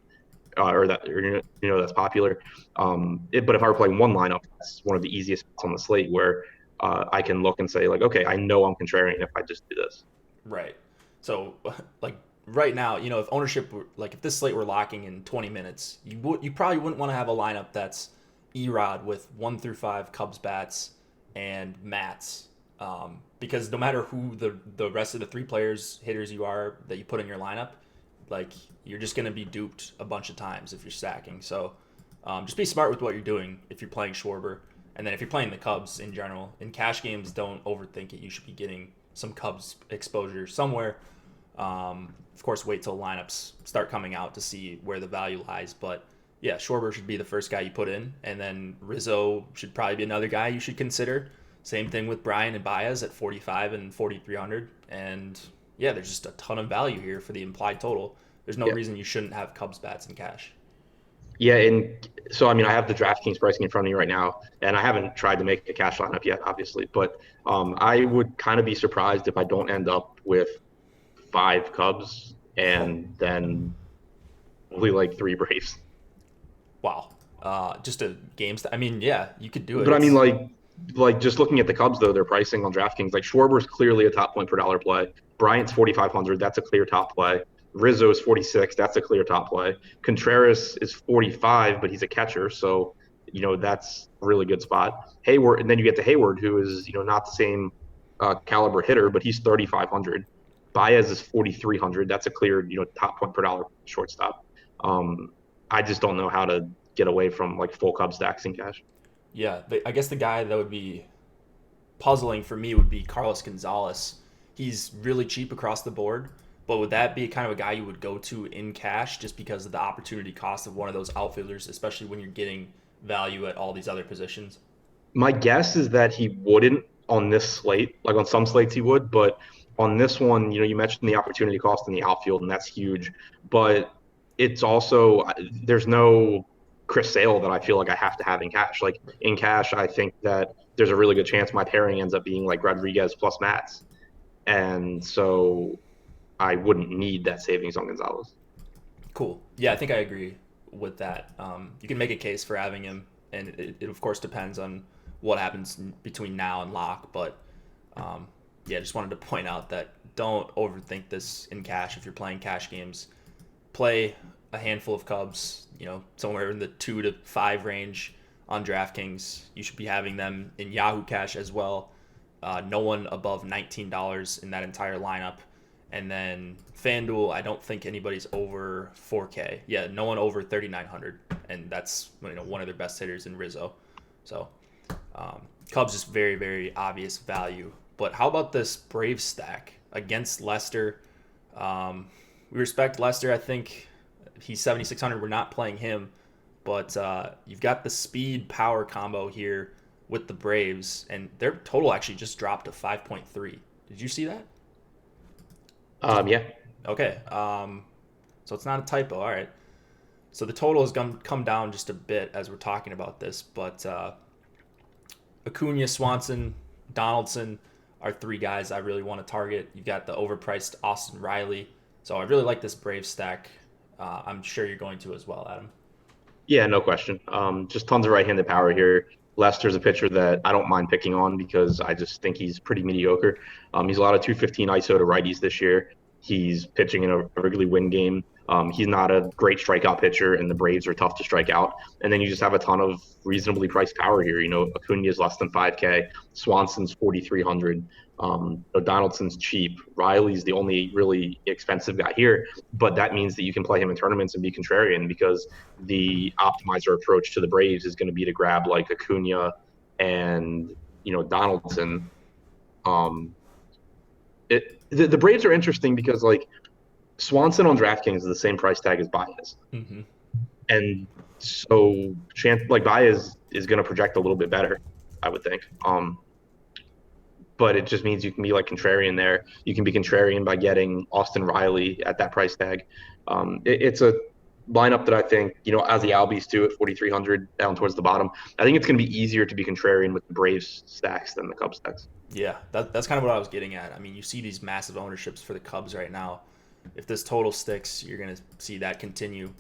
or that's popular. But if I were playing one lineup, that's one of the easiest spots on the slate where I can look and say like, okay, I know I'm contrarian if I just do this. Right. So, like right now, if ownership were, like if this slate were locking in 20 minutes, you probably wouldn't want to have a lineup that's Erod with 1 through 5 Cubs bats and Mats, because no matter who the rest of the 3 players hitters you are that you put in your lineup, like you're just gonna be duped a bunch of times if you're stacking. So, just be smart with what you're doing if you're playing Schwarber, and then if you're playing the Cubs in general in cash games, don't overthink it. You should be getting some Cubs exposure somewhere. Of course, wait till lineups start coming out to see where the value lies. But yeah, Schwarber should be the first guy you put in, and then Rizzo should probably be another guy you should consider. Same thing with Brian and Baez at 45 and 4,300, and yeah, there's just a ton of value here for the implied total. There's no Yeah. reason you shouldn't have Cubs bats in cash. Yeah, and so I mean, I have the DraftKings pricing in front of me right now, and I haven't tried to make a cash lineup yet, obviously. But I would kind of be surprised if I don't end up with 5 Cubs and then only like 3 Braves. Wow. Just a game. I mean, yeah, you could do it. But I mean, like just looking at the Cubs though, their pricing on DraftKings, like Schwarber's clearly a top point per dollar play. Bryant's 4,500, that's a clear top play. Rizzo is 46, that's a clear top play. Contreras is 45, but he's a catcher, so that's a really good spot. Hayward, and then you get to Hayward, who is not the same caliber hitter, but he's 3,500. Baez is 4,300. That's a clear top point per dollar shortstop. I just don't know how to get away from like full Cub stacks in cash. Yeah, I guess the guy that would be puzzling for me would be Carlos Gonzalez. He's really cheap across the board, but would that be kind of a guy you would go to in cash just because of the opportunity cost of one of those outfielders, especially when you're getting value at all these other positions? My guess is that he wouldn't on this slate. Like on some slates he would, but on this one, you mentioned the opportunity cost in the outfield, and that's huge. But it's also there's no Chris Sale that I feel like I have to have in cash. Like in cash, I think that there's a really good chance my pairing ends up being like Rodriguez plus Mats, and so I wouldn't need that savings on Gonzalez. Cool. Yeah, I think I agree with that. You can make a case for having him, and it of course depends on what happens between now and lock. But yeah, just wanted to point out that don't overthink this in cash if you're playing cash games. Play a handful of Cubs, somewhere in the 2 to 5 range on DraftKings. You should be having them in Yahoo Cash as well. No one above $19 in that entire lineup. And then FanDuel, I don't think anybody's over 4K. Yeah, no one over 3,900, and that's one of their best hitters in Rizzo. So Cubs just very, very obvious value. But how about this Braves stack against Lester? We respect Lester. I think he's 7,600. We're not playing him, but you've got the speed power combo here with the Braves, and their total actually just dropped to 5.3. Did you see that? Yeah. Okay. So it's not a typo. All right. So the total has come down just a bit as we're talking about this, but Acuna, Swanson, Donaldson are 3 guys I really want to target. You've got the overpriced Austin Riley. So I really like this Brave stack. I'm sure you're going to as well, Adam. Yeah, no question. Just tons of right-handed power here. Lester's a pitcher that I don't mind picking on because I just think he's pretty mediocre. He's allowed a 215 ISO to righties this year. He's pitching in a regularly win game. He's not a great strikeout pitcher, and the Braves are tough to strike out. And then you just have a ton of reasonably priced power here. Acuna is less than 5K. Swanson's 4,300. Donaldson's cheap. Riley's the only really expensive guy here, but that means that you can play him in tournaments and be contrarian because the optimizer approach to the Braves is going to be to grab like Acuna and Donaldson. The Braves are interesting because like Swanson on DraftKings is the same price tag as Baez, and so like Baez is going to project a little bit better, I would think. But it just means you can be like contrarian there. You can be contrarian by getting Austin Riley at that price tag. It's a lineup that I think, as the Albies too at 4,300 down towards the bottom, I think it's going to be easier to be contrarian with the Braves stacks than the Cubs stacks. Yeah, that's kind of what I was getting at. I mean, you see these massive ownerships for the Cubs right now. If this total sticks, you're going to see that continue.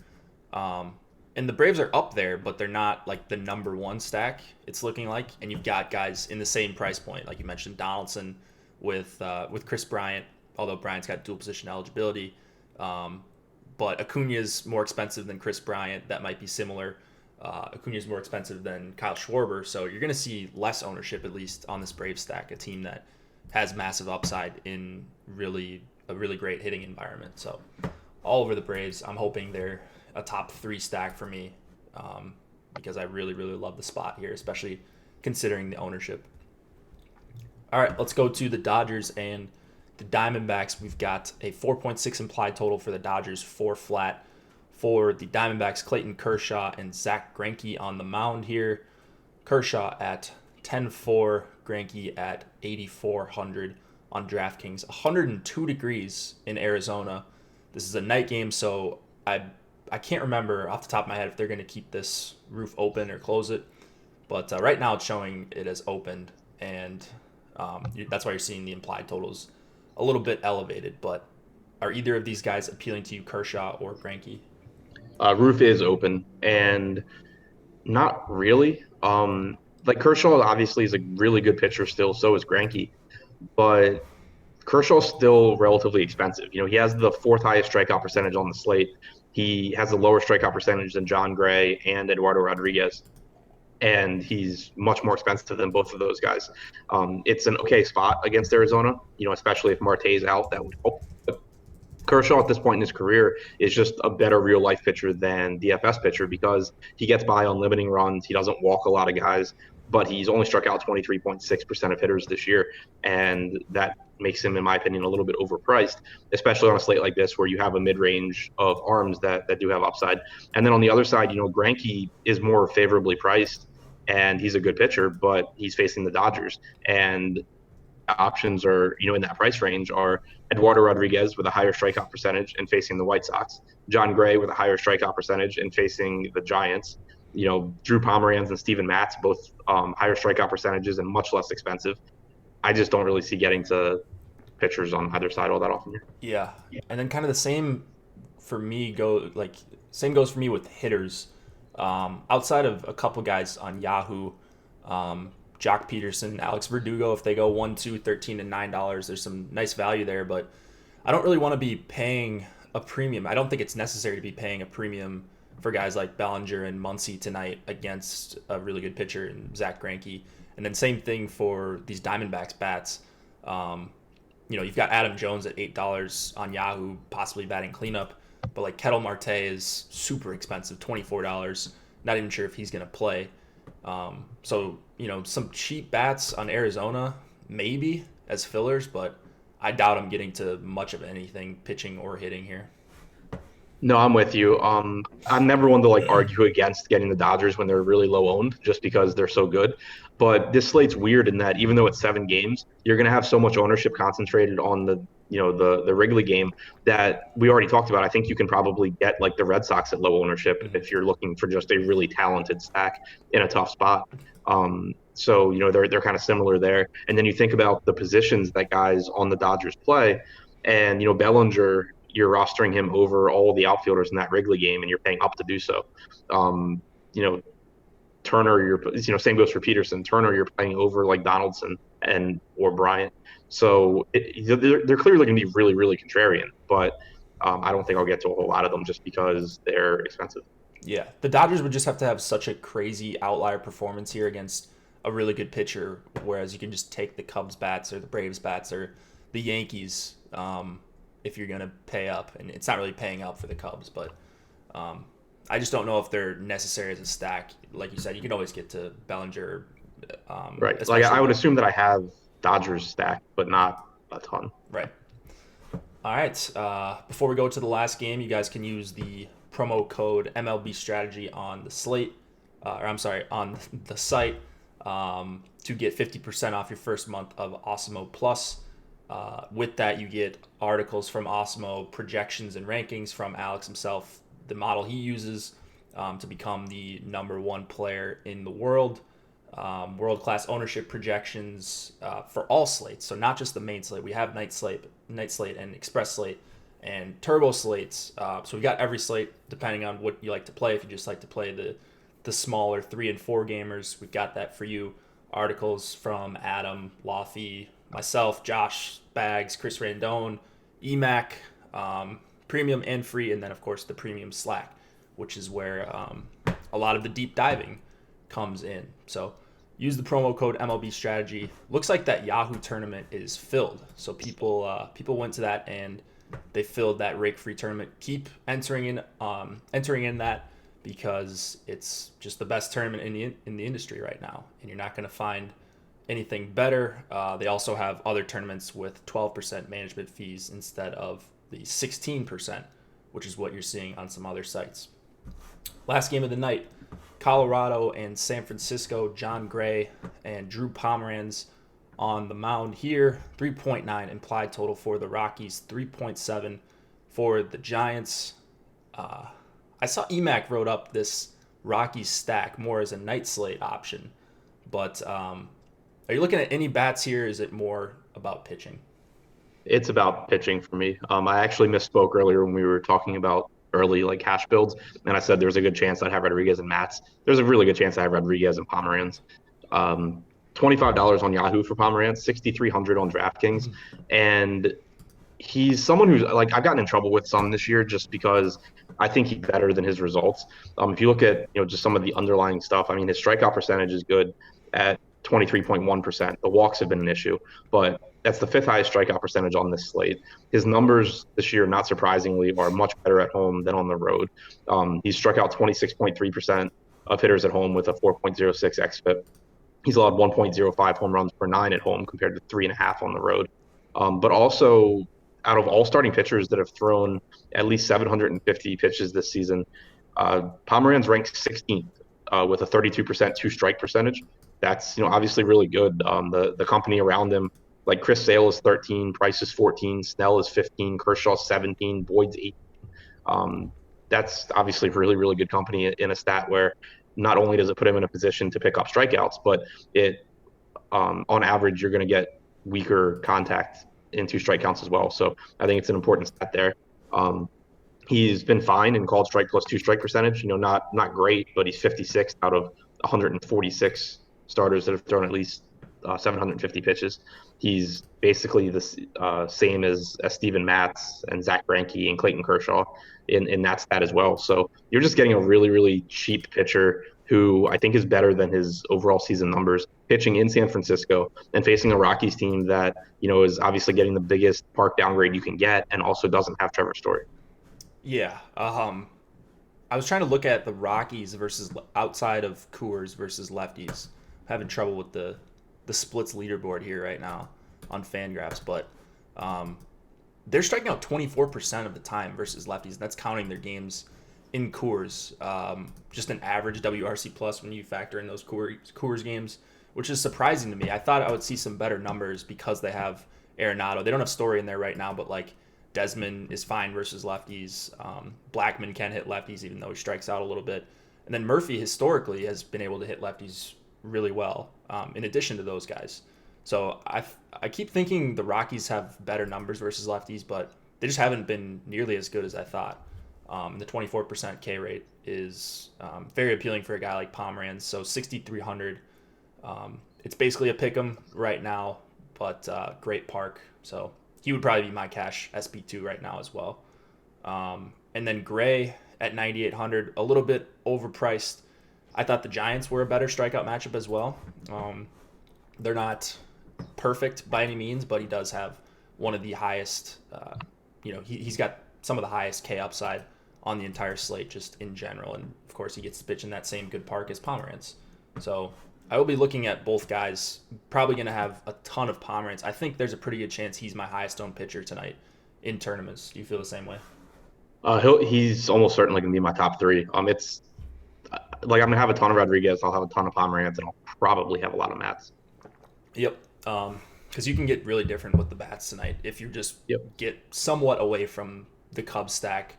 And the Braves are up there, but they're not like the number one stack, it's looking like. And you've got guys in the same price point, like you mentioned, Donaldson with Chris Bryant, although Bryant's got dual position eligibility. But Acuna's more expensive than Chris Bryant. That might be similar. Acuna's more expensive than Kyle Schwarber. So you're going to see less ownership, at least on this Braves stack, a team that has massive upside in a really great hitting environment. So all over the Braves, I'm hoping they're a top 3 stack for me, because I really, really love the spot here, especially considering the ownership. All right, let's go to the Dodgers and the Diamondbacks. We've got a 4.6 implied total for the Dodgers, 4 flat. For the Diamondbacks, Clayton Kershaw and Zach Greinke on the mound here. Kershaw at 10-4, Greinke at 8,400 on DraftKings. 102 degrees in Arizona. This is a night game, so I can't remember off the top of my head if they're going to keep this roof open or close it. But right now it's showing it as opened, and that's why you're seeing the implied totals a little bit elevated. But are either of these guys appealing to you, Kershaw or Greinke? Roof is open, and not really. Like Kershaw obviously is a really good pitcher still, so is Greinke, but Kershaw's still relatively expensive. He has the 4th highest strikeout percentage on the slate. He has a lower strikeout percentage than John Gray and Eduardo Rodriguez, and he's much more expensive than both of those guys. It's an okay spot against Arizona, especially if Marte's out. That would help. Kershaw at this point in his career is just a better real life pitcher than DFS pitcher because he gets by on limiting runs. He doesn't walk a lot of guys, but he's only struck out 23.6% of hitters this year. And that makes him, in my opinion, a little bit overpriced, especially on a slate like this where you have a mid-range of arms that do have upside. And then on the other side, Greinke is more favorably priced and he's a good pitcher, but he's facing the Dodgers. And options are, in that price range are Eduardo Rodriguez with a higher strikeout percentage and facing the White Sox, John Gray with a higher strikeout percentage and facing the Giants, Drew Pomeranz and Steven Matz, both higher strikeout percentages and much less expensive. I just don't really see getting to pitchers on either side all that often here. Yeah. And then kind of the same for me same goes for me with hitters. Outside of a couple guys on Yahoo, Jock Peterson, Alex Verdugo, if they go 1, 2, 13 and $9, there's some nice value there, but I don't really want to be paying a premium. I don't think it's necessary to be paying a premium for guys like Bellinger and Muncy tonight against a really good pitcher in Zach Greinke. And then same thing for these Diamondbacks bats. You've got Adam Jones at $8 on Yahoo, possibly batting cleanup, but like Ketel Marte is super expensive, $24. Not even sure if he's going to play. So some cheap bats on Arizona, maybe as fillers, but I doubt I'm getting to much of anything pitching or hitting here. No, I'm with you. I'm never one to argue against getting the Dodgers when they're really low owned, just because they're so good. But this slate's weird in that even though it's 7 games, you're going to have so much ownership concentrated on the Wrigley game that we already talked about. I think you can probably get the Red Sox at low ownership if you're looking for just a really talented stack in a tough spot. So they're kind of similar there. And then you think about the positions that guys on the Dodgers play, and Bellinger, you're rostering him over all the outfielders in that Wrigley game, and you're paying up to do so. Turner, same goes for Peterson. Turner, you're playing over Donaldson or Bryant. So they're clearly going to be really, really contrarian, but I don't think I'll get to a whole lot of them just because they're expensive. Yeah, the Dodgers would just have to have such a crazy outlier performance here against a really good pitcher, whereas you can just take the Cubs bats or the Braves bats or the Yankees if you're going to pay up. And it's not really paying up for the Cubs, but I just don't know if they're necessary as a stack. Like you said, you can always get to Bellinger. Right. I would assume that I have Dodgers stacked, but not a ton. Right. All right. Before we go to the last game, you guys can use the promo code MLB Strategy on the slate, on the site, to get 50% off your first month of Awesemo Plus. With that, you get articles from Awesemo, projections and rankings from Alex himself, the model he uses to become the number one player in the world. World-class ownership projections for all slates, so not just the main slate. We have night slate, and express slate, and turbo slates. So we got every slate depending on what you like to play. If you just like to play the smaller 3 and 4 gamers, we've got that for you. Articles from Adam, Lofty, myself, Josh Bags, Chris Randone, EMAC, premium and free, and then of course the premium Slack, which is where a lot of the deep diving comes in. So use the promo code MLB Strategy. Looks like that Yahoo tournament is filled, so people went to that and they filled that rake free tournament. Keep entering in that, because it's just the best tournament in the industry right now, and you're not going to find anything better. They also have other tournaments with 12% management fees instead of the 16%, which is what you're seeing on some other sites. Last game of the night, Colorado and San Francisco. John Gray and Drew Pomeranz on the mound here. 3.9 implied total for the Rockies, 3.7 for the Giants. I saw EMAC wrote up this Rockies stack more as a night slate option, but are you looking at any bats here? Is it more about pitching? It's about pitching for me. I actually misspoke earlier when we were talking about early like cash builds, and I said there's a good chance I'd have Rodriguez and Mats. There's a really good chance I have Rodriguez and Pomeranz. $25 on Yahoo for Pomeranz, 6,300 on DraftKings, and he's someone who's like I've gotten in trouble with some this year just because I think he's better than his results. If you look at just some of the underlying stuff, I mean his strikeout percentage is good at 23.1%. The walks have been an issue, but that's the 5th highest strikeout percentage on this slate. His numbers this year, not surprisingly, are much better at home than on the road. He's struck out 26.3% of hitters at home with a 4.06 xFIP. He's allowed 1.05 home runs per 9 at home compared to 3.5 on the road. But also, out of all starting pitchers that have thrown at least 750 pitches this season, Pomeranz ranks 16th with a 32% two-strike percentage. That's obviously really good. The company around him, like Chris Sale is 13, Price is 14, Snell is 15, Kershaw 17, Boyd's 18. That's obviously really, really good company in a stat where not only does it put him in a position to pick up strikeouts, but it on average you're going to get weaker contact in 2 strike counts as well. So I think it's an important stat there. He's been fine in called strike plus 2 strike percentage. Not great, but he's 56th out of 146 starters that have thrown at least 750 pitches. He's basically the same as Steven Matz and Zach Greinke and Clayton Kershaw in that stat as well. So you're just getting a really, really cheap pitcher who I think is better than his overall season numbers, pitching in San Francisco and facing a Rockies team that is obviously getting the biggest park downgrade you can get and also doesn't have Trevor Story. Yeah. I was trying to look at the Rockies versus outside of Coors versus lefties. I'm having trouble with the splits leaderboard here right now on FanGraphs, but they're striking out 24% of the time versus lefties, and that's counting their games in Coors. Just an average WRC plus when you factor in those Coors games, which is surprising to me. I thought I would see some better numbers because they have Arenado. They don't have Story in there right now, but like Desmond is fine versus lefties. Blackman can hit lefties even though he strikes out a little bit. And then Murphy historically has been able to hit lefties really well, in addition to those guys. So I keep thinking the Rockies have better numbers versus lefties, but they just haven't been nearly as good as I thought. The 24% K rate is very appealing for a guy like Pomeranz. So 6,300. It's basically a pick 'em right now, but great park. So he would probably be my cash SP2 right now as well. And then Gray at 9,800, a little bit overpriced. I thought the Giants were a better strikeout matchup as well. They're not perfect by any means, but he does have one of the highest, he's got some of the highest K upside on the entire slate just in general. And of course he gets to pitch in that same good park as Pomeranz. So I will be looking at both guys, probably going to have a ton of Pomeranz. I think there's a pretty good chance he's my highest owned pitcher tonight in tournaments. Do you feel the same way? He's almost certainly going to be my top 3. It's like I'm going to have a ton of Rodriguez, I'll have a ton of Pomeranz, and I'll probably have a lot of Mats. Yep. Because you can get really different with the bats tonight if you just get somewhat away from the Cubs stack.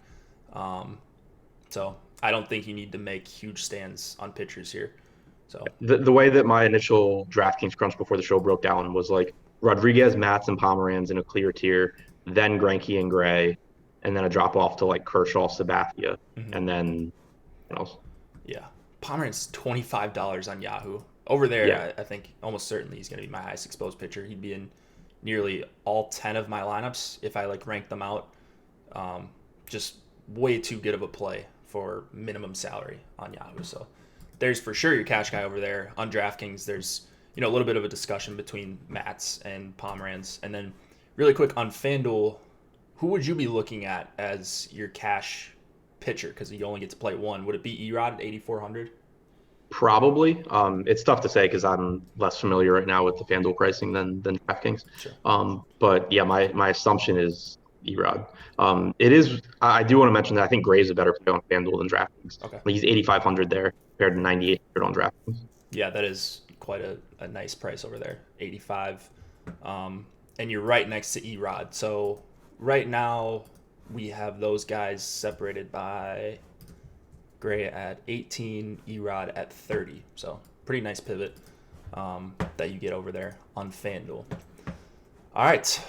So I don't think you need to make huge stands on pitchers here. So The way that my initial DraftKings crunch before the show broke down was like Rodriguez, Matz, and Pomeranz in a clear tier, then Greinke and Gray, and then a drop off to like Kershaw, Sabathia, and then what else? yeah, Pomeranz $25 on Yahoo. Over Yeah, there, I think almost certainly he's going to be my highest exposed pitcher. He'd be in nearly all 10 of my lineups if I like rank them out. Just way too good of a play for minimum salary on Yahoo. So there's for sure your cash guy over there. On DraftKings, there's a little bit of a discussion between Matz and Pomeranz. And then really quick on FanDuel, who would you be looking at as your cash pitcher? Because you only get to play one. Would it be Erod at 8,400? probably. It's tough to say because I'm less familiar right now with the FanDuel pricing than DraftKings. Sure. But yeah, my assumption is Erod. It is. I do want to mention that I think Gray's a better play on FanDuel than DraftKings. Okay. He's 8,500 there compared to 9,800 on DraftKings. Yeah, that is quite a nice price over there, 85. And you're right next to Erod. So right now we have those guys separated by Gray at 18, Erod at 30. So pretty nice pivot that you get over there on FanDuel. All right,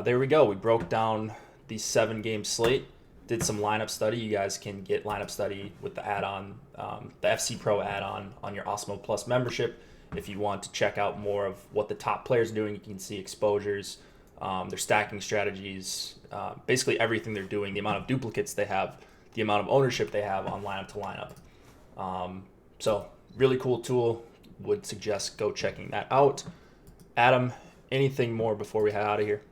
there we go. We broke down the 7-game slate, did some lineup study. You guys can get lineup study with the add-on, the FC Pro add-on on your Osmo Plus membership. If you want to check out more of what the top players are doing, you can see exposures, their stacking strategies, basically everything they're doing, the amount of duplicates they have, the amount of ownership they have on lineup to lineup. So really cool tool. Would suggest go checking that out. Adam, anything more before we head out of here?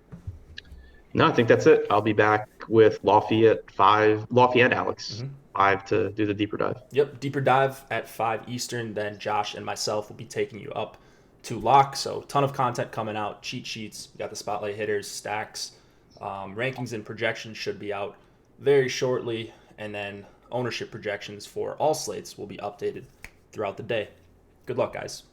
No, I think that's it. I'll be back with Lafayette 5, Lafayette Alex 5 to do the deeper dive. Yep, deeper dive at 5 Eastern. Then Josh and myself will be taking you up to lock. So ton of content coming out, cheat sheets. We got the spotlight hitters, stacks, rankings and projections should be out very shortly. And then ownership projections for all slates will be updated throughout the day. Good luck, guys.